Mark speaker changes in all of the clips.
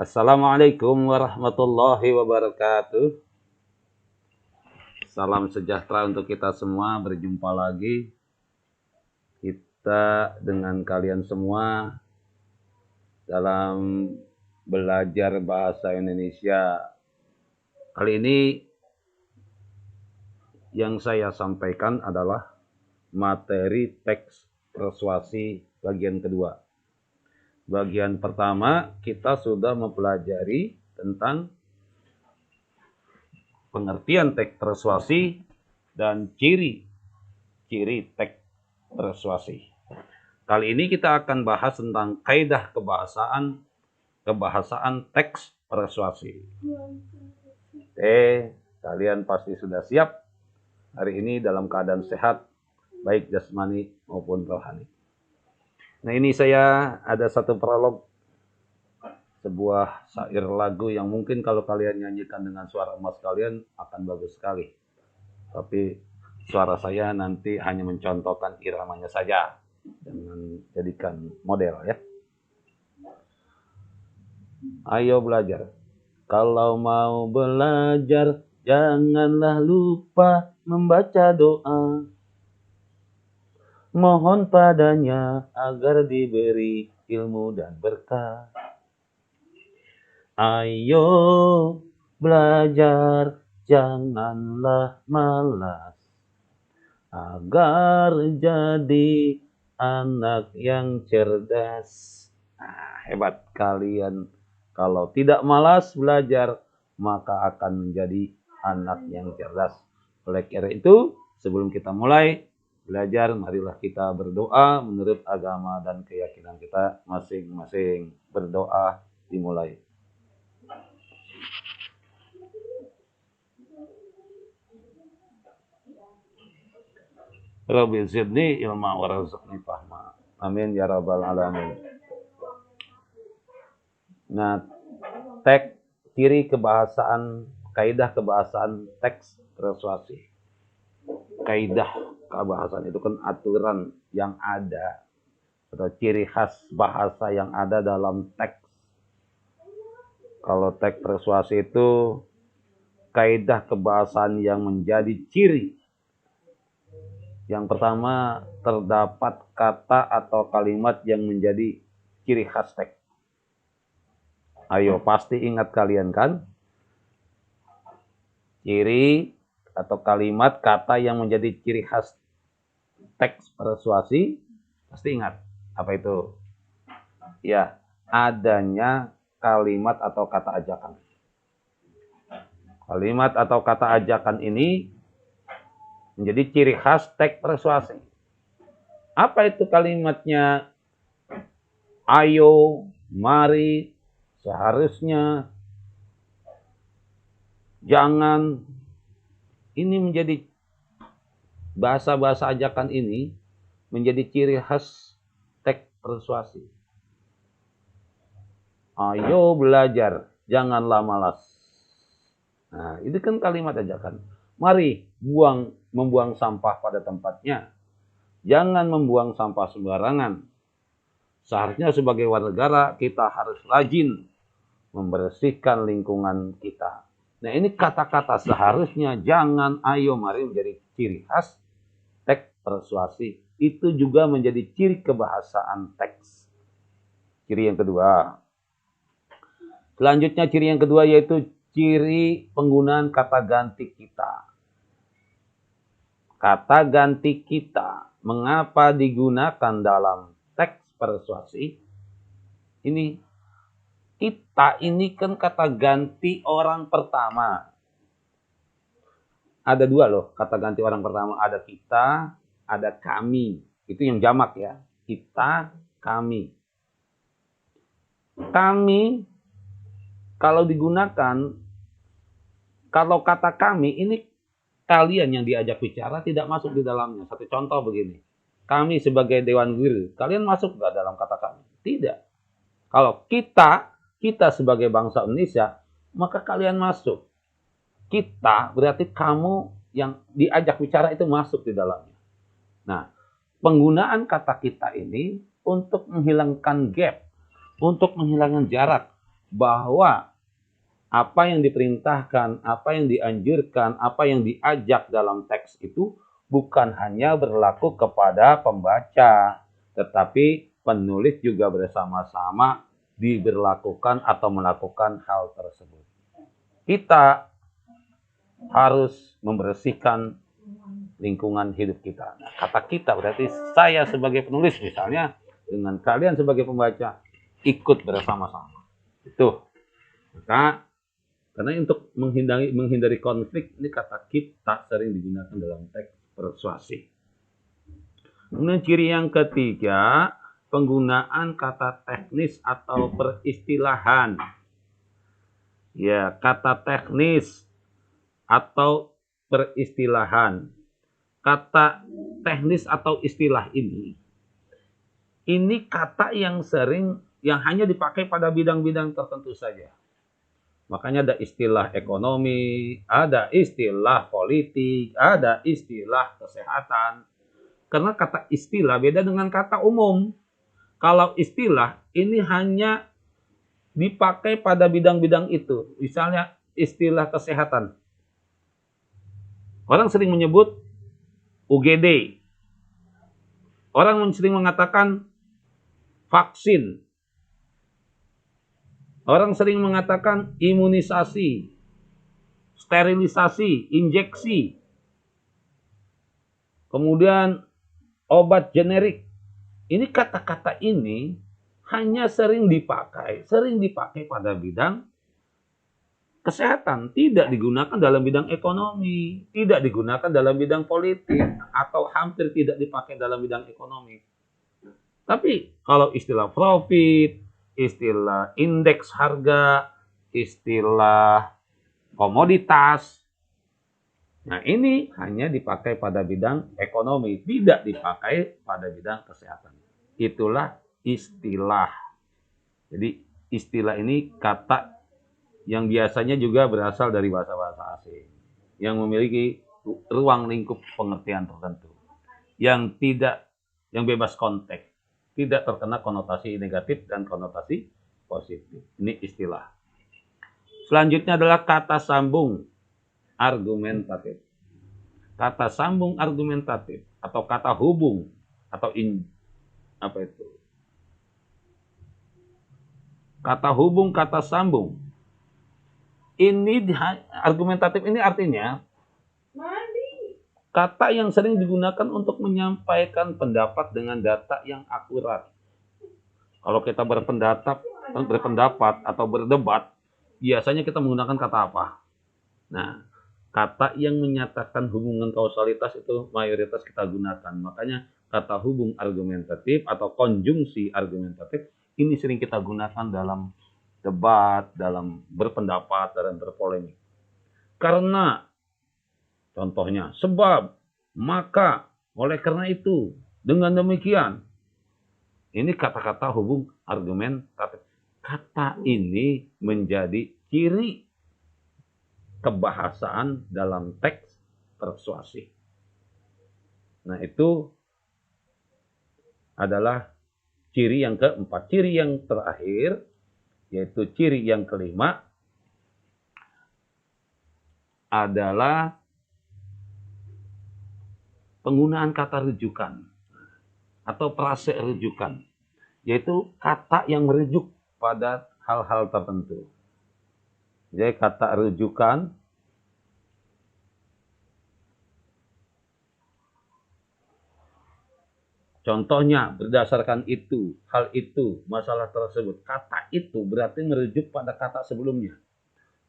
Speaker 1: Assalamualaikum warahmatullahi wabarakatuh. Salam sejahtera untuk kita semua. Berjumpa lagi kita dengan kalian semua dalam belajar bahasa Indonesia. Kali ini yang saya sampaikan adalah materi teks persuasi bagian kedua. Bagian pertama kita sudah mempelajari tentang pengertian teks persuasi dan ciri-ciri teks persuasi. Kali ini kita akan bahas tentang kaidah kebahasaan teks persuasi. Kalian pasti sudah siap hari ini dalam keadaan sehat, baik jasmani maupun rohani. Nah, ini saya ada satu prolog, sebuah syair lagu yang mungkin kalau kalian nyanyikan dengan suara emas kalian akan bagus sekali. Tapi suara saya nanti hanya mencontohkan iramanya saja, jangan jadikan model ya. Ayo belajar. Kalau mau belajar, janganlah lupa membaca doa. Mohon padanya agar diberi ilmu dan berkah. Ayo belajar, janganlah malas, agar jadi anak yang cerdas. Hebat kalian. Kalau tidak malas belajar, maka akan menjadi anak yang cerdas. Oleh karena itu, sebelum kita mulai belajar, marilah kita berdoa menurut agama dan keyakinan kita masing-masing. Berdoa dimulai. Rabbi zidni ilma warzuqni fahma. Amin ya rabbal alamin. Nah, ciri kebahasaan, kaidah kebahasaan teks persuasi. Kaidah kebahasaan itu kan aturan yang ada atau ciri khas bahasa yang ada dalam teks. Kalau teks persuasi itu kaidah kebahasaan yang menjadi ciri. Yang pertama, terdapat kata atau kalimat yang menjadi ciri khas teks. Ayo, pasti ingat kalian kan? Ciri atau kalimat kata yang menjadi ciri khas teks persuasi, pasti ingat. Apa itu? Ya, adanya kalimat atau kata ajakan. Kalimat atau kata ajakan ini menjadi ciri khas teks persuasi. Apa itu kalimatnya? Ayo, mari, seharusnya, jangan. Ini menjadi bahasa-bahasa ajakan ini menjadi ciri khas teks persuasi. Ayo belajar, janganlah malas. Nah, itu kan kalimat ajakan. Mari membuang sampah pada tempatnya. Jangan membuang sampah sembarangan. Seharusnya sebagai warga negara kita harus rajin membersihkan lingkungan kita. Nah, ini kata-kata seharusnya, jangan, ayo, mari menjadi ciri khas teks persuasi. Itu juga menjadi ciri kebahasaan teks. Ciri yang kedua. Selanjutnya ciri yang kedua yaitu ciri penggunaan kata ganti kita. Kata ganti kita. Mengapa digunakan dalam teks persuasi? Ini kita ini kan kata ganti orang pertama. Ada dua loh kata ganti orang pertama. Ada kita, ada kami. Itu yang jamak ya. Kita, kami. Kami kalau digunakan, kalau kata kami ini kalian yang diajak bicara tidak masuk di dalamnya. Satu contoh begini. Kami sebagai Dewan Guru, kalian masuk nggak dalam kata kami? Tidak. Kalau kita sebagai bangsa Indonesia, maka kalian masuk. Kita berarti kamu yang diajak bicara itu masuk di dalamnya. Nah, penggunaan kata kita ini untuk menghilangkan gap, untuk menghilangkan jarak bahwa apa yang diperintahkan, apa yang dianjurkan, apa yang diajak dalam teks itu bukan hanya berlaku kepada pembaca, tetapi penulis juga bersama-sama diberlakukan atau melakukan hal tersebut. Kita harus membersihkan lingkungan hidup kita. Nah, kata kita berarti saya sebagai penulis misalnya dengan kalian sebagai pembaca ikut bersama-sama. Itu. Maka karena untuk menghindari konflik ini kata kita sering digunakan dalam teks persuasi. Kemudian ciri yang ketiga, penggunaan kata teknis atau peristilahan. Ya, kata teknis atau peristilahan. Kata teknis atau istilah ini kata yang hanya dipakai pada bidang-bidang tertentu saja. Makanya ada istilah ekonomi, ada istilah politik, ada istilah kesehatan. Karena kata istilah beda dengan kata umum. Kalau istilah ini hanya dipakai pada bidang-bidang itu. Misalnya istilah kesehatan. Orang sering menyebut UGD. Orang sering mengatakan vaksin. Orang sering mengatakan imunisasi, sterilisasi, injeksi. Kemudian obat generik. Ini kata-kata ini hanya sering dipakai pada bidang kesehatan, tidak digunakan dalam bidang ekonomi, tidak digunakan dalam bidang politik, atau hampir tidak dipakai dalam bidang ekonomi. Tapi kalau istilah profit, istilah indeks harga, istilah komoditas, nah ini hanya dipakai pada bidang ekonomi, tidak dipakai pada bidang kesehatan. Itulah istilah. Jadi istilah ini kata yang biasanya juga berasal dari bahasa-bahasa asing, yang memiliki ruang lingkup pengertian tertentu, yang bebas konteks, tidak terkena konotasi negatif dan konotasi positif. Ini istilah. Selanjutnya adalah kata sambung argumentatif. Kata sambung argumentatif atau kata hubung atau kata hubung, kata sambung. Ini argumentatif ini artinya kata yang sering digunakan untuk menyampaikan pendapat dengan data yang akurat. Kalau kita berpendapat atau berdebat, biasanya kita menggunakan kata apa? Nah, kata yang menyatakan hubungan kausalitas itu mayoritas kita gunakan. Makanya kata hubung argumentatif atau konjungsi argumentatif ini sering kita gunakan dalam debat, dalam berpendapat, dalam berpolemik. Karena, contohnya, sebab, maka, oleh karena itu, dengan demikian. Ini kata-kata hubung argumentatif. Kata ini menjadi ciri kebahasaan dalam teks persuasi. Nah, itu adalah ciri yang keempat. Ciri yang terakhir, yaitu ciri yang kelima, adalah penggunaan kata rujukan atau prase rujukan, yaitu kata yang merujuk pada hal-hal tertentu. Jadi kata rujukan contohnya berdasarkan itu, hal itu, masalah tersebut. Kata itu berarti merujuk pada kata sebelumnya.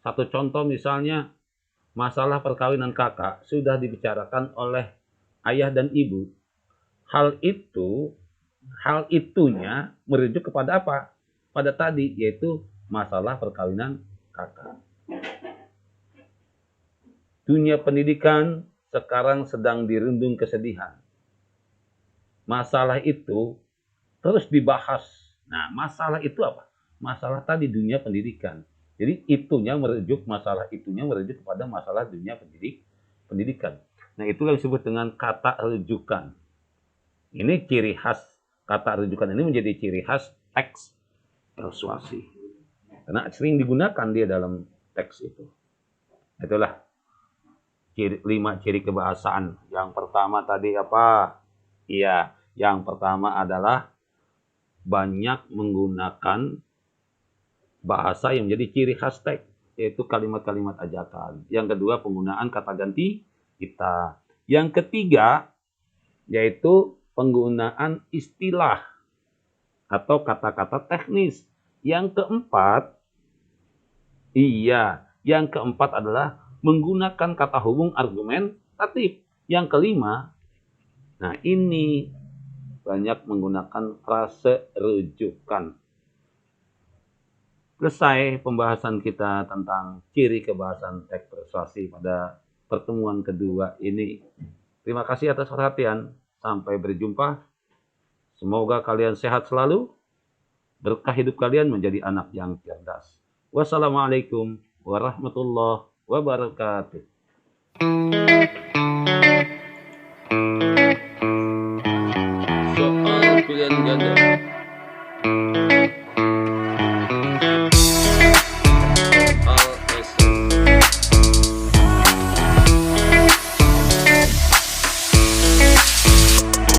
Speaker 1: Satu contoh misalnya, masalah perkawinan kakak sudah dibicarakan oleh ayah dan ibu. Hal itunya merujuk kepada apa? Pada tadi, yaitu masalah perkawinan kakak. Dunia pendidikan sekarang sedang dirundung kesedihan. Masalah itu terus dibahas. Nah, masalah itu apa? Masalah tadi dunia pendidikan. Jadi masalah itunya merujuk kepada masalah dunia pendidikan. Nah, itulah disebut dengan kata rujukan. Ini ciri khas, kata rujukan ini menjadi ciri khas teks persuasi. Karena sering digunakan dia dalam teks itu. Itulah 5 ciri kebahasaan. Yang pertama tadi apa? Iya, yang pertama adalah banyak menggunakan bahasa yang menjadi ciri khas teks, yaitu kalimat-kalimat ajakan. Yang kedua, penggunaan kata ganti kita. Yang ketiga, yaitu penggunaan istilah atau kata-kata teknis. Yang keempat, adalah menggunakan kata hubung argumentatif. Yang kelima, nah ini banyak menggunakan frase rujukan. Selesai pembahasan kita tentang ciri kebahasan teks persuasi pada pertemuan kedua ini. Terima kasih atas perhatian. Sampai berjumpa. Semoga kalian sehat selalu. Berkah hidup kalian menjadi anak yang cerdas. Wassalamualaikum warahmatullahi wabarakatuh. Soal pilihan ganda.